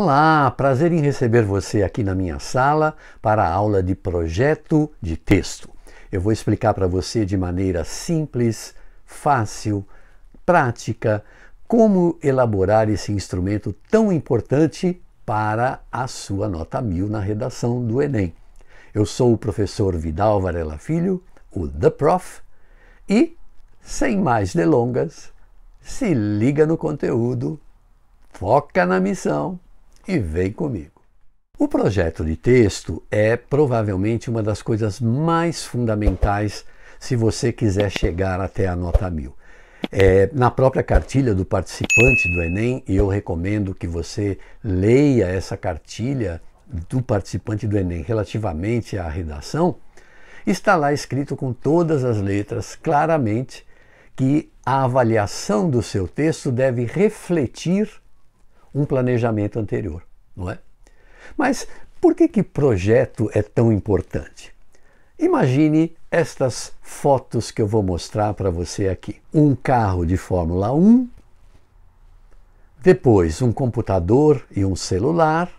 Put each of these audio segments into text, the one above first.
Olá, prazer em receber você aqui na minha sala para a aula de projeto de texto. Eu vou explicar para você de maneira simples, fácil, prática, como elaborar esse instrumento tão importante para a sua nota 1000 na redação do Enem. Eu sou o professor Vidal Varela Filho, o The Prof, e, sem mais delongas, se liga no conteúdo, foca na missão e vem comigo. O projeto de texto é provavelmente uma das coisas mais fundamentais se você quiser chegar até a nota 1000. Na própria cartilha do participante do Enem, e eu recomendo que você leia essa cartilha do participante do Enem relativamente à redação, está lá escrito com todas as letras claramente que a avaliação do seu texto deve refletir um planejamento anterior, não é? Mas por que projeto é tão importante? Imagine estas fotos que eu vou mostrar para você aqui. Um carro de Fórmula 1, depois um computador e um celular,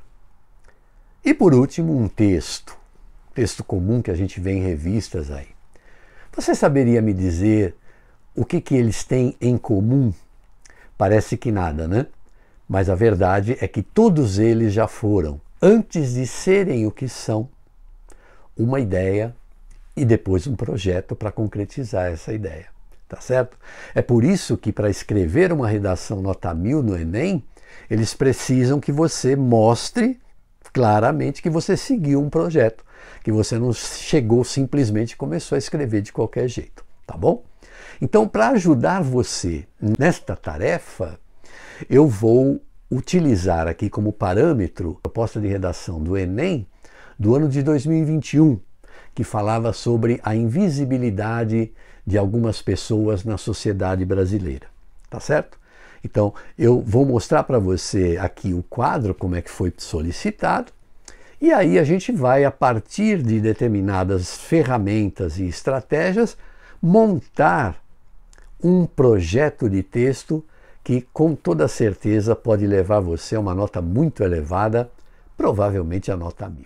e por último um texto comum que a gente vê em revistas aí. Você saberia me dizer o que eles têm em comum? Parece que nada, né? Mas a verdade é que todos eles já foram, antes de serem o que são, uma ideia e depois um projeto para concretizar essa ideia, tá certo? É por isso que para escrever uma redação nota 1000 no Enem, eles precisam que você mostre claramente que você seguiu um projeto, que você não chegou simplesmente e começou a escrever de qualquer jeito, tá bom? Então, para ajudar você nesta tarefa, eu vou utilizar aqui como parâmetro a proposta de redação do Enem do ano de 2021, que falava sobre a invisibilidade de algumas pessoas na sociedade brasileira, tá certo? Então, eu vou mostrar para você aqui o quadro, como é que foi solicitado, e aí a gente vai, a partir de determinadas ferramentas e estratégias, montar um projeto de texto que com toda certeza pode levar você a uma nota muito elevada, provavelmente a nota 1000.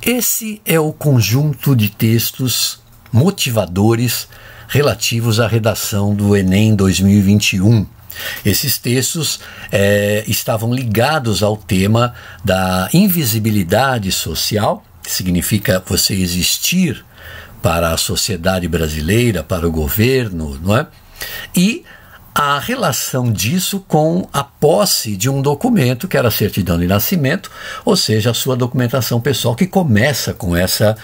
Esse é o conjunto de textos motivadores relativos à redação do Enem 2021. Esses textos estavam ligados ao tema da invisibilidade social, que significa você existir para a sociedade brasileira, para o governo, não é? E a relação disso com a posse de um documento, que era a certidão de nascimento, ou seja, a sua documentação pessoal, que começa com essa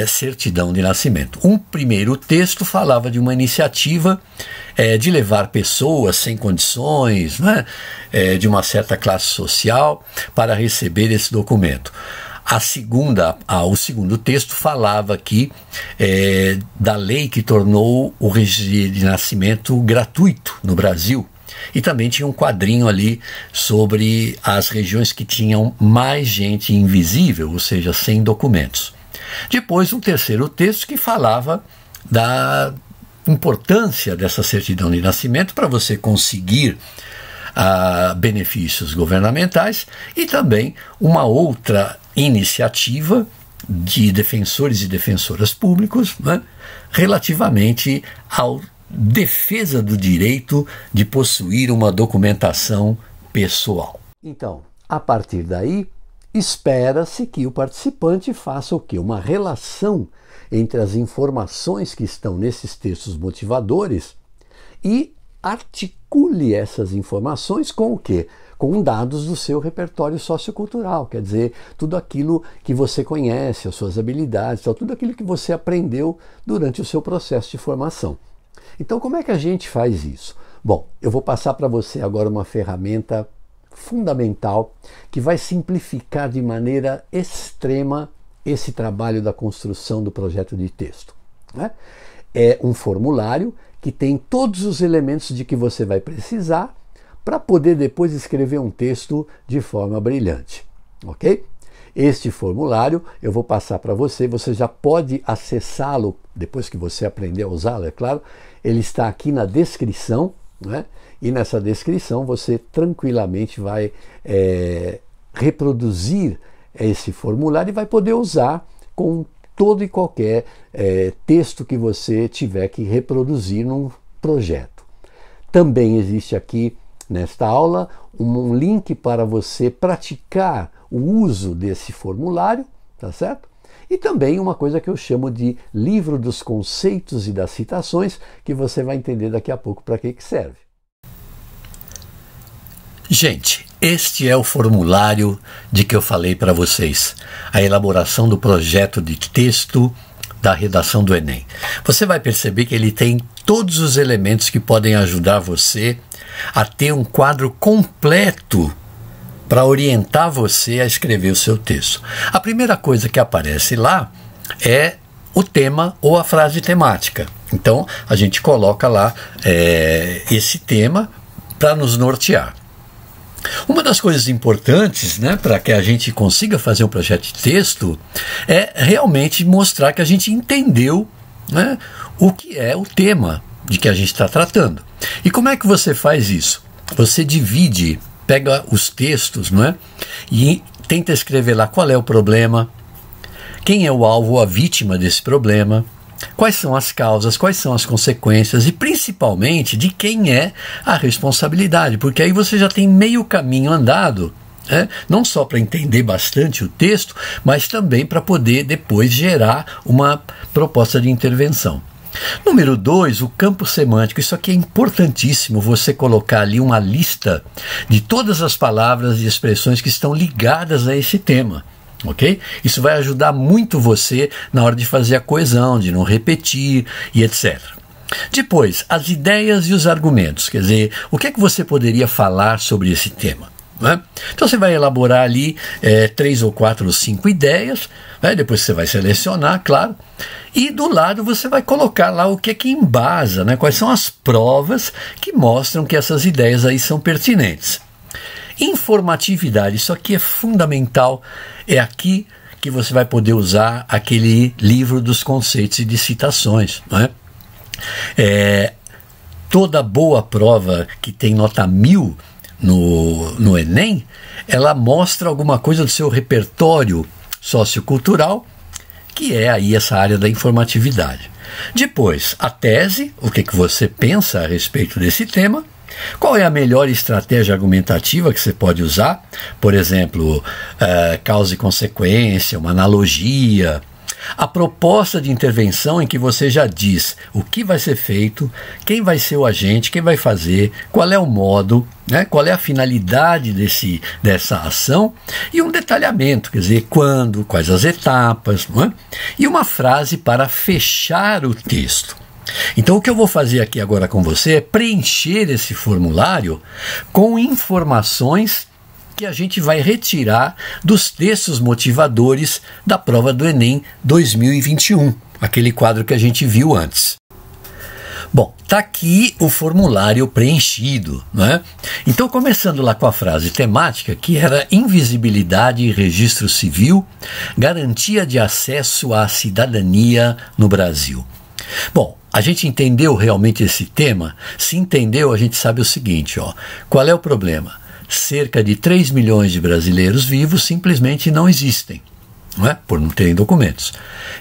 certidão de nascimento. Um primeiro texto falava de uma iniciativa de levar pessoas sem condições, né, de uma certa classe social, para receber esse documento. O segundo texto falava aqui da lei que tornou o registro de nascimento gratuito no Brasil. E também tinha um quadrinho ali sobre as regiões que tinham mais gente invisível, ou seja, sem documentos. Depois, um terceiro texto que falava da importância dessa certidão de nascimento para você conseguir benefícios governamentais, e também uma outra iniciativa de defensores e defensoras públicos, né, relativamente à defesa do direito de possuir uma documentação pessoal. Então, a partir daí, espera-se que o participante faça o quê? Uma relação entre as informações que estão nesses textos motivadores e articule essas informações com o quê? Com dados do seu repertório sociocultural, quer dizer, tudo aquilo que você conhece, as suas habilidades, tudo aquilo que você aprendeu durante o seu processo de formação. Então, como é que a gente faz isso? Bom, eu vou passar para você agora uma ferramenta fundamental que vai simplificar de maneira extrema esse trabalho da construção do projeto de texto, né? É um formulário que tem todos os elementos de que você vai precisar para poder depois escrever um texto de forma brilhante, ok? Este formulário eu vou passar para você, você já pode acessá-lo depois que você aprender a usá-lo, é claro. Ele está aqui na descrição né? E nessa descrição você tranquilamente vai reproduzir esse formulário e vai poder usar com todo e qualquer texto que você tiver que reproduzir num projeto. Também existe aqui nesta aula um link para você praticar o uso desse formulário, tá certo? E também uma coisa que eu chamo de livro dos conceitos e das citações, que você vai entender daqui a pouco para que serve. Gente, este é o formulário de que eu falei para vocês, a elaboração do projeto de texto da redação do Enem. Você vai perceber que ele tem todos os elementos que podem ajudar você a ter um quadro completo para orientar você a escrever o seu texto. A primeira coisa que aparece lá é o tema ou a frase temática. Então, a gente coloca lá esse tema para nos nortear. Uma das coisas importantes, né, para que a gente consiga fazer um projeto de texto é realmente mostrar que a gente entendeu, né, o que é o tema de que a gente está tratando. E como é que você faz isso? Você pega os textos, não é? E tenta escrever lá qual é o problema, quem é o alvo ou a vítima desse problema, quais são as causas, quais são as consequências e principalmente de quem é a responsabilidade, porque aí você já tem meio caminho andado, não só para entender bastante o texto, mas também para poder depois gerar uma proposta de intervenção. Número 2, o campo semântico. Isso aqui é importantíssimo, você colocar ali uma lista de todas as palavras e expressões que estão ligadas a esse tema. Ok? Isso vai ajudar muito você na hora de fazer a coesão, de não repetir e etc. Depois, as ideias e os argumentos. Quer dizer, o que é que você poderia falar sobre esse tema? Né? Então você vai elaborar ali 3 ou 4 ou 5 ideias, né? Depois você vai selecionar, claro, e do lado você vai colocar lá o que é que embasa, né? Quais são as provas que mostram que essas ideias aí são pertinentes. Informatividade, isso aqui é fundamental, é aqui que você vai poder usar aquele livro dos conceitos e de citações, não é? Toda boa prova que tem nota 1000 no Enem, ela mostra alguma coisa do seu repertório sociocultural, que é aí essa área da informatividade. Depois, a tese, o que você pensa a respeito desse tema, qual é a melhor estratégia argumentativa que você pode usar, por exemplo, causa e consequência, uma analogia, a proposta de intervenção em que você já diz o que vai ser feito, quem vai ser o agente, quem vai fazer, qual é o modo, né, qual é a finalidade dessa ação e um detalhamento, quer dizer, quando, quais as etapas, não é? E uma frase para fechar o texto. Então o que eu vou fazer aqui agora com você é preencher esse formulário com informações que a gente vai retirar dos textos motivadores da prova do Enem 2021, aquele quadro que a gente viu antes. Bom, está aqui o formulário preenchido, não é? Então, começando lá com a frase temática, que era invisibilidade e registro civil, garantia de acesso à cidadania no Brasil. Bom, a gente entendeu realmente esse tema? Se entendeu, a gente sabe o seguinte, ó, qual é o problema? Cerca de 3 milhões de brasileiros vivos simplesmente não existem, não é? Por não terem documentos.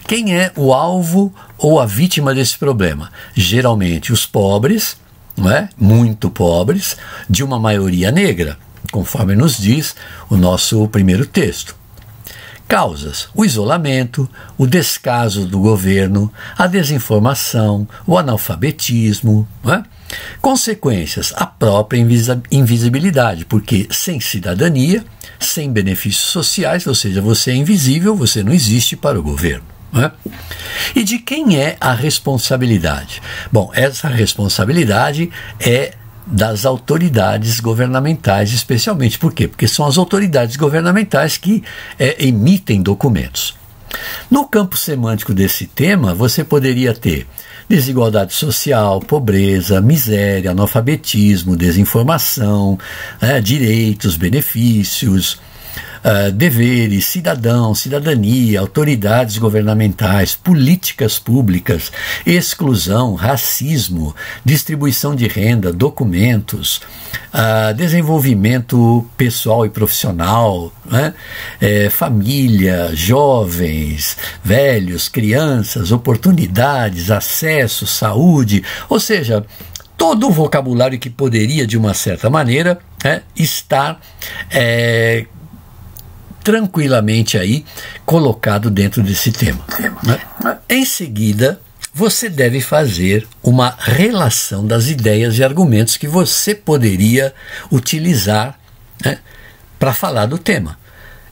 Quem é o alvo ou a vítima desse problema? Geralmente os pobres, não é? Muito pobres, de uma maioria negra, conforme nos diz o nosso primeiro texto. Causas: o isolamento, o descaso do governo, a desinformação, o analfabetismo, não é? Consequências: a própria invisibilidade, porque sem cidadania, sem benefícios sociais, ou seja, você é invisível, você não existe para o governo. Não é? E de quem é a responsabilidade? Bom, essa responsabilidade é das autoridades governamentais, especialmente. Por quê? Porque são as autoridades governamentais que emitem documentos. No campo semântico desse tema, você poderia ter desigualdade social, pobreza, miséria, analfabetismo, desinformação, direitos, benefícios, deveres, cidadão, cidadania, autoridades governamentais, políticas públicas, exclusão, racismo, distribuição de renda, documentos, desenvolvimento pessoal e profissional, né? Família, jovens, velhos, crianças, oportunidades, acesso, saúde, ou seja, todo o vocabulário que poderia, de uma certa maneira, estar tranquilamente aí colocado dentro desse tema. Em seguida, você deve fazer uma relação das ideias e argumentos que você poderia utilizar para falar do tema.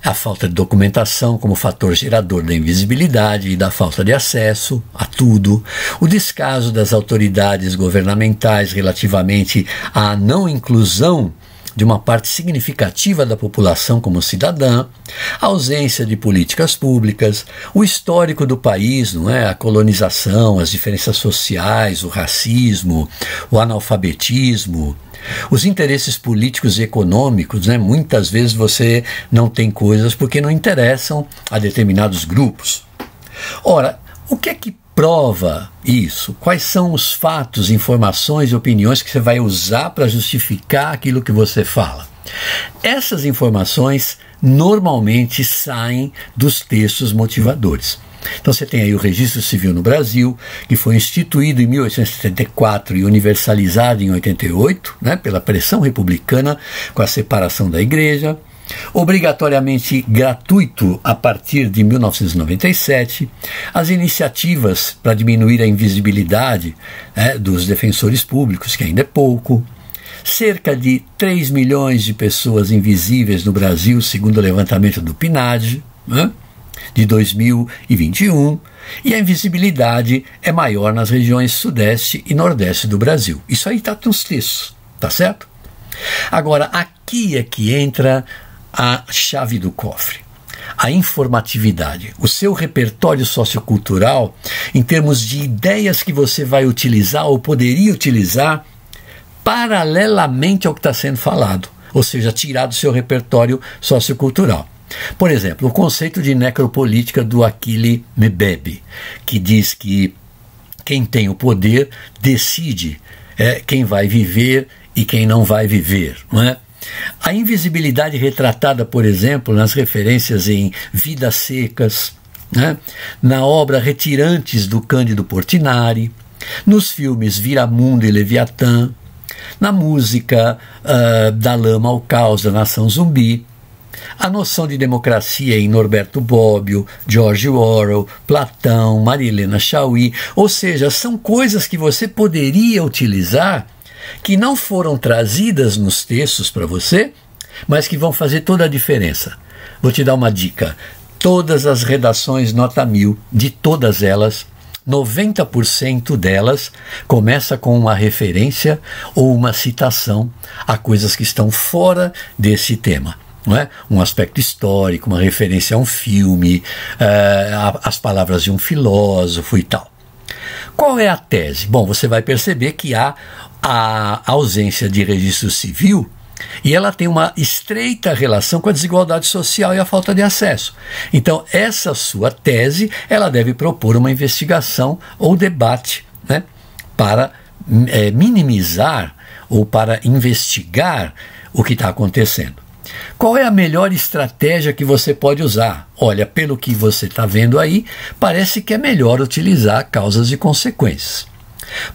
A falta de documentação como fator gerador da invisibilidade e da falta de acesso a tudo, o descaso das autoridades governamentais relativamente à não inclusão de uma parte significativa da população como cidadã, a ausência de políticas públicas, o histórico do país, não é? A colonização, as diferenças sociais, o racismo, o analfabetismo, os interesses políticos e econômicos, né? Muitas vezes você não tem coisas porque não interessam a determinados grupos. Ora, o que é que prova isso? Quais são os fatos, informações e opiniões que você vai usar para justificar aquilo que você fala? Essas informações normalmente saem dos textos motivadores. Então você tem aí o Registro Civil no Brasil, que foi instituído em 1874 e universalizado em 88, né, pela pressão republicana com a separação da igreja. Obrigatoriamente gratuito a partir de 1997, as iniciativas para diminuir a invisibilidade dos defensores públicos, que ainda é pouco, cerca de 3 milhões de pessoas invisíveis no Brasil, segundo o levantamento do PNAD, de 2021, e a invisibilidade é maior nas regiões sudeste e nordeste do Brasil. Isso aí está nos textos, tá certo? Agora, aqui é que entra a chave do cofre, a informatividade, o seu repertório sociocultural em termos de ideias que você vai utilizar ou poderia utilizar paralelamente ao que está sendo falado, ou seja, tirar do seu repertório sociocultural. Por exemplo, o conceito de necropolítica do Achille Mbembe, que diz que quem tem o poder decide quem vai viver e quem não vai viver, não é? A invisibilidade retratada, por exemplo, nas referências em Vidas Secas, né? Na obra Retirantes do Cândido Portinari, nos filmes Viramundo e Leviatã, na música Da Lama ao Caos da Nação Zumbi, a noção de democracia em Norberto Bobbio, George Orwell, Platão, Marilena Chauí, ou seja, são coisas que você poderia utilizar que não foram trazidas nos textos para você, mas que vão fazer toda a diferença. Vou te dar uma dica. Todas as redações nota 1000, de todas elas, 90% delas começa com uma referência ou uma citação a coisas que estão fora desse tema. Não é? Um aspecto histórico, uma referência a um filme, as palavras de um filósofo e tal. Qual é a tese? Bom, você vai perceber que há a ausência de registro civil e ela tem uma estreita relação com a desigualdade social e a falta de acesso. Então, essa sua tese, ela deve propor uma investigação ou debate, né, para minimizar ou para investigar o que está acontecendo. Qual é a melhor estratégia que você pode usar? Olha, pelo que você está vendo aí, parece que é melhor utilizar causas e consequências.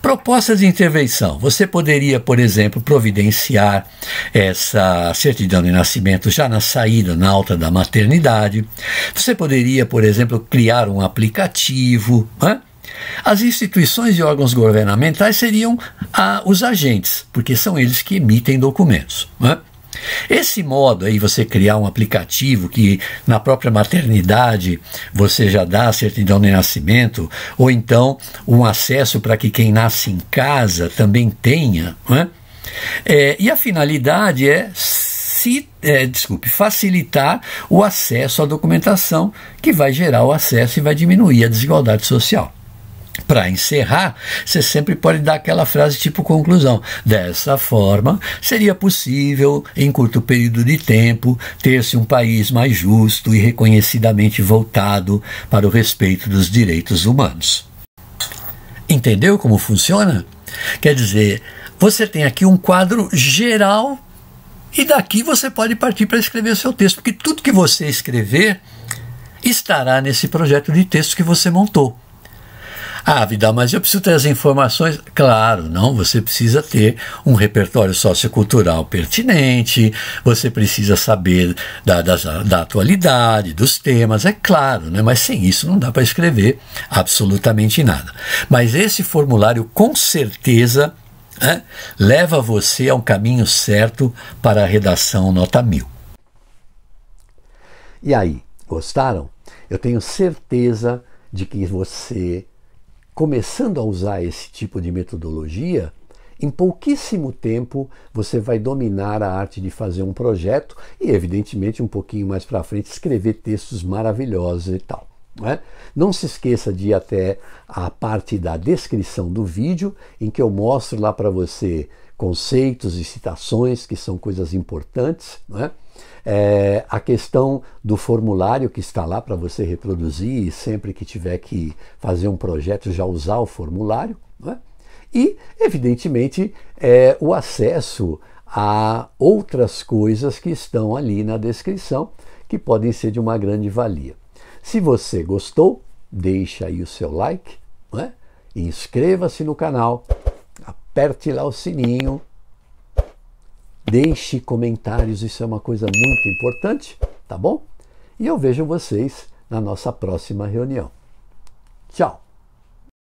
Propostas de intervenção. Você poderia, por exemplo, providenciar essa certidão de nascimento já na saída, na alta da maternidade. Você poderia, por exemplo, criar um aplicativo, né? As instituições e órgãos governamentais seriam os agentes, porque são eles que emitem documentos, né? Esse modo aí, você criar um aplicativo que na própria maternidade você já dá a certidão de nascimento, ou então um acesso para que quem nasce em casa também tenha, né? E a finalidade é facilitar o acesso à documentação, que vai gerar o acesso e vai diminuir a desigualdade social. Para encerrar, você sempre pode dar aquela frase tipo conclusão. Dessa forma, seria possível, em curto período de tempo, ter-se um país mais justo e reconhecidamente voltado para o respeito dos direitos humanos. Entendeu como funciona? Quer dizer, você tem aqui um quadro geral e daqui você pode partir para escrever o seu texto, porque tudo que você escrever estará nesse projeto de texto que você montou. Ah, Vidal, mas eu preciso ter as informações? Claro, não, você precisa ter um repertório sociocultural pertinente, você precisa saber da atualidade, dos temas, é claro, né? Mas sem isso não dá para escrever absolutamente nada. Mas esse formulário, com certeza, leva você a um caminho certo para a redação nota 1000. E aí, gostaram? Eu tenho certeza de que você, começando a usar esse tipo de metodologia, em pouquíssimo tempo você vai dominar a arte de fazer um projeto e, evidentemente, um pouquinho mais para frente, escrever textos maravilhosos e tal. Não se esqueça de ir até a parte da descrição do vídeo, em que eu mostro lá para você conceitos e citações, que são coisas importantes, a questão do formulário que está lá para você reproduzir e sempre que tiver que fazer um projeto já usar o formulário, e evidentemente o acesso a outras coisas que estão ali na descrição que podem ser de uma grande valia. Se você gostou, deixa aí o seu like, inscreva-se no canal, aperte lá o sininho, deixe comentários, isso é uma coisa muito importante, tá bom? E eu vejo vocês na nossa próxima reunião. Tchau!